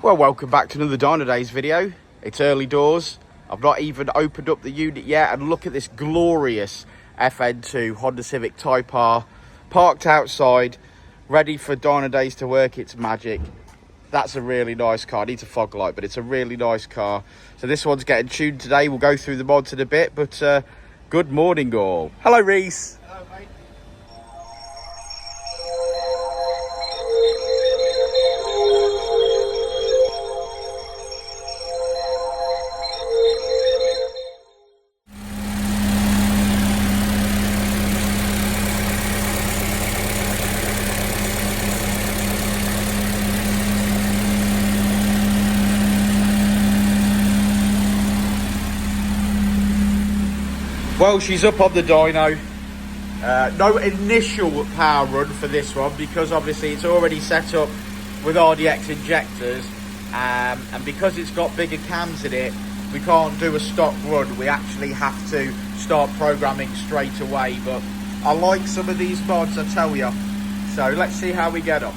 Well, welcome back to another Dynodaze video. It's early doors. I've not even opened up the unit yet, and look at this glorious FN2 Honda Civic Type R parked outside, ready for Dynodaze to work its magic. That's a really nice car. It needs a fog light, but it's a really nice car. So this one's getting tuned today. We'll go through the mods in a bit, but good morning all. Hello, Reese. Hello, mate. Well, she's up on the dyno. No initial power run for this one because obviously it's already set up with RDX injectors, and because it's got bigger cams in it, we can't do a stock run. We actually have to start programming straight away, but I like some of these mods, I tell you. So let's see how we get on.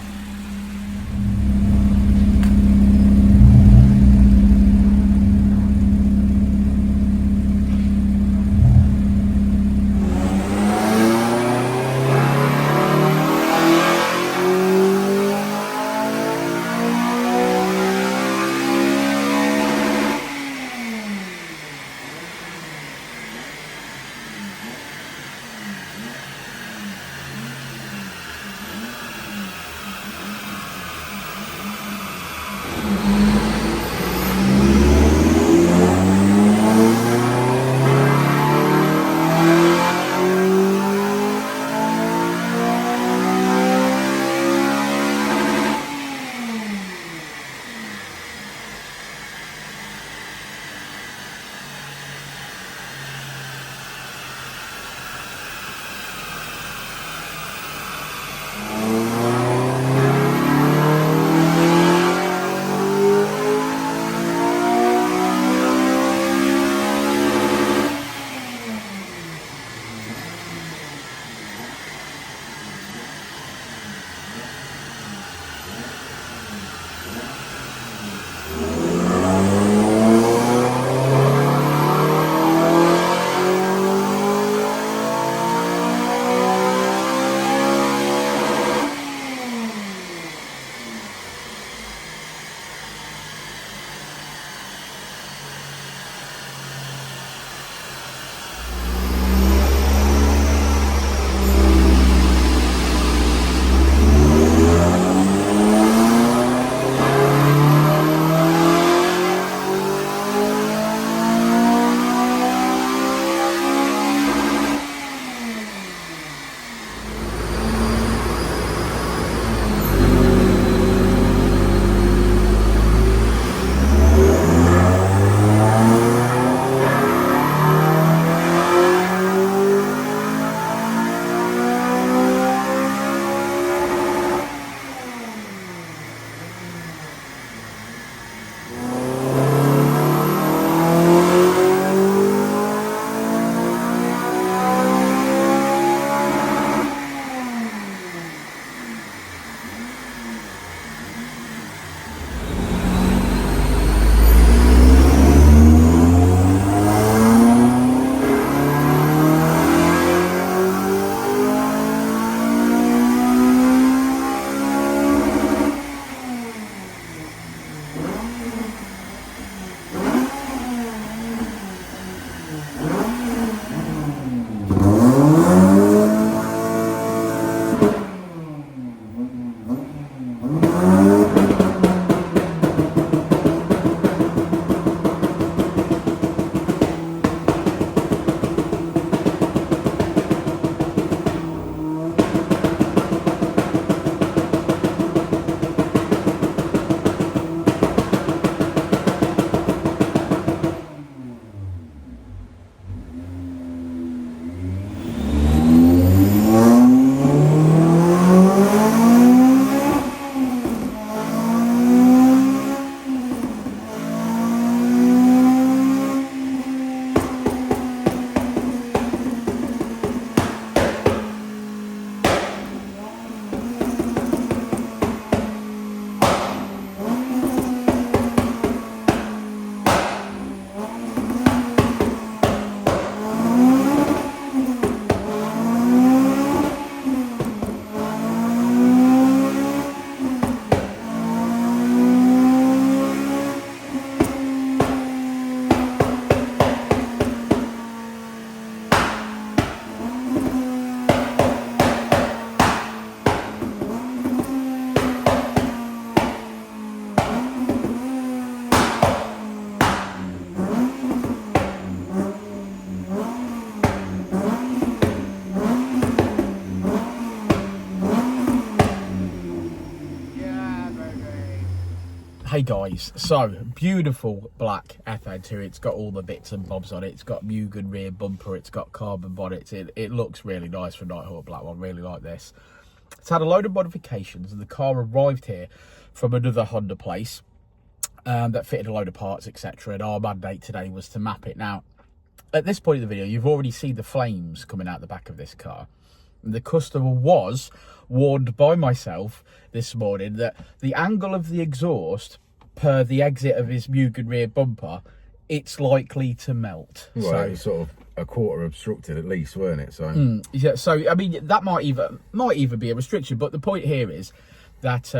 Hey guys, so beautiful black FN2. It's got all the bits and bobs on it. It's got Mugen rear bumper. It's got carbon bonnets. It looks really nice for Nighthawk Black One. Really like this. It's had a load of modifications, and the car arrived here from another Honda place that fitted a load of parts, etc. And our mandate today was to map it. Now, at this point in the video, you've already seen the flames coming out the back of this car. And the customer was warned by myself this morning that the angle of the exhaust per the exit of his Mugen rear bumper, it's likely to melt. Well, so it was sort of a quarter obstructed at least, weren't it? So yeah, so I mean that might even be a restriction. But the point here is that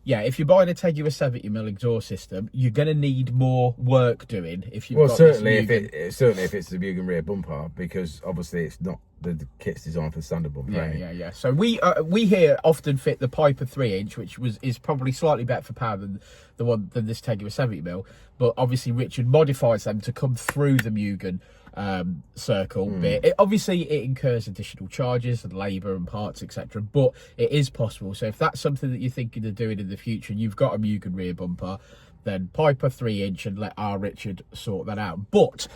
yeah, if you're buying a Tegiwa 70mm exhaust system, you're going to need more work doing. If you've got certainly if it's the Mugen rear bumper, because obviously it's not the kit's designed for the standard bumper. Yeah. So we here often fit the Piper 3-inch, which is probably slightly better for power than this Tegiwa 70mm. But obviously Richard modifies them to come through the Mugen circle bit. Obviously it incurs additional charges and labour and parts, etc. But it is possible. So if that's something that you're thinking of doing in the future and you've got a Mugen rear bumper, then Piper 3-inch and let our Richard sort that out. But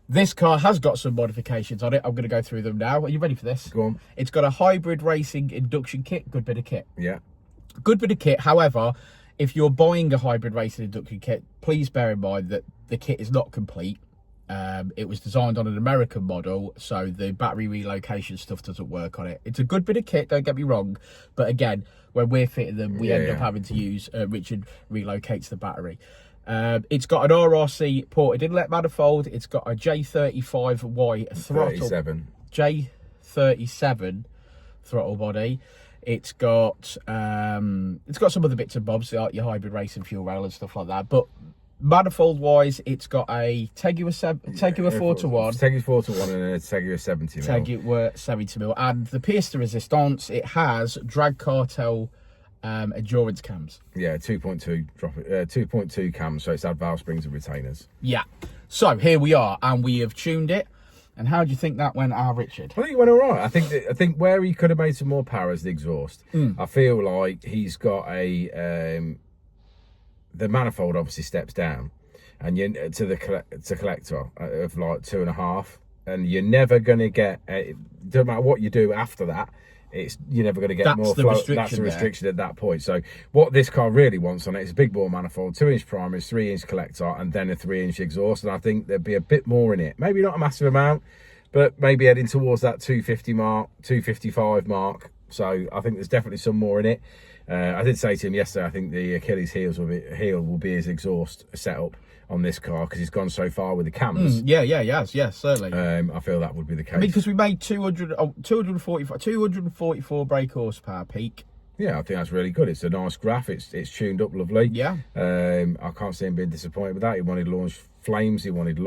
this car has got some modifications on it. I'm going to go through them now. Are you ready for this? Go on. It's got a hybrid racing induction kit. Good bit of kit. Yeah. Good bit of kit. However, if you're buying a hybrid racing induction kit, please bear in mind that the kit is not complete. It was designed on an American model, so the battery relocation stuff doesn't work on it. It's a good bit of kit, don't get me wrong, but again, when we're fitting them, we end up having to use Richard relocates the battery. It's got an RRC ported inlet manifold. It's got a J35Y throttle. J37 throttle body. It's got some other bits and bobs like your hybrid racing fuel rail and stuff like that. But manifold wise, it's got a Tegiwa 4-to-1. Tegiwa 4-to-1 and a Tegiwa 70mm. Tegiwa 70mm. And the pièce de résistance, it has drag cartel endurance cams. Yeah, 2.2 cams, so it's had valve springs and retainers. Yeah. So here we are, and we have tuned it. And how do you think that went, Richard? I think it went all right. I think where he could have made some more power is the exhaust. I feel like he's got a the manifold obviously steps down, and you to the collector of like 2.5, and you're never going to get. Don't matter what you do after that, you're never going to get more flow. That's the restriction at that point. So what this car really wants on it is a big bore manifold, 2-inch primaries, 3-inch collector, and then a 3-inch exhaust. And I think there'd be a bit more in it. Maybe not a massive amount, but maybe heading towards that 250 mark, 255 mark. So I think there's definitely some more in it. I did say to him yesterday, I think the Achilles heel will be his exhaust setup on this car, because he's gone so far with the cams. Yes, certainly. I feel that would be the case. I mean, because we made 244 brake horsepower peak. Yeah, I think that's really good. It's a nice graph. It's tuned up lovely. Yeah. I can't see him being disappointed with that. He wanted launch flames. He wanted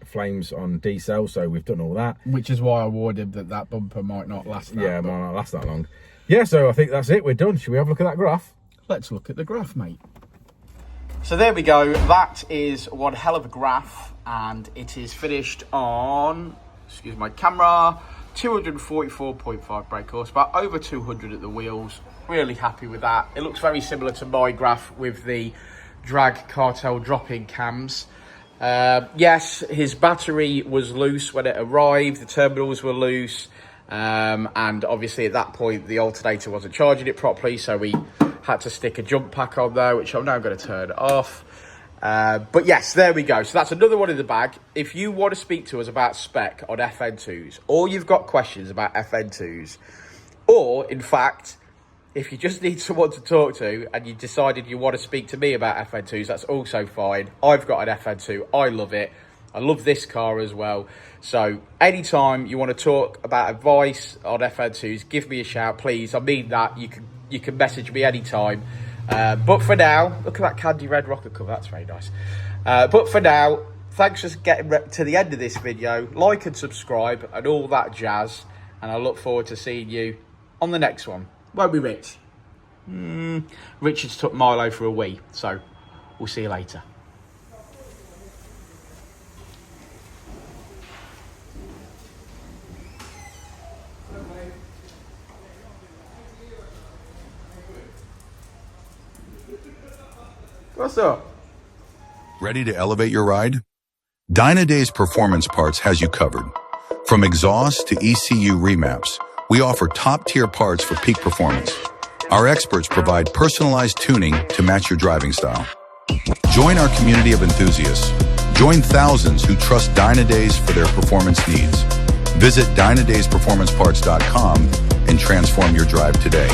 flames on D-cell. So we've done all that. Which is why I warned him that bumper might not last. Might not last that long. Yeah. So I think that's it. We're done. Should we have a look at that graph? Let's look at the graph, mate. So there we go. That is one hell of a graph, and it is finished on, excuse my camera, 244.5 brake horsepower, over 200 at the wheels. Really happy with that. It looks very similar to my graph with the drag cartel drop-in cams. Yes, his battery was loose when it arrived. The terminals were loose, and obviously at that point the alternator wasn't charging it properly, so we had to stick a jump pack on there, which I'm now going to turn off. But yes, there we go. So that's another one in the bag. If you want to speak to us about spec on FN2s, or you've got questions about FN2s, or in fact, if you just need someone to talk to and you decided you want to speak to me about FN2s, that's also fine. I've got an FN2. I love it. I love this car as well. So anytime you want to talk about advice on FN2s, give me a shout, please. I mean that. You can message me anytime. But for now, look at that candy red rocker cover. That's very nice. But for now, thanks for getting to the end of this video. Like and subscribe and all that jazz. And I look forward to seeing you on the next one. Won't we, Rich? Richard's took Milo for a wee. So we'll see you later. What's up? Ready to elevate your ride? Dynodaze Performance Parts has you covered. From exhaust to ECU remaps, we offer top-tier parts for peak performance. Our experts provide personalized tuning to match your driving style. Join our community of enthusiasts. Join thousands who trust Dynodaze for their performance needs. Visit DynodazePerformanceParts.com and transform your drive today.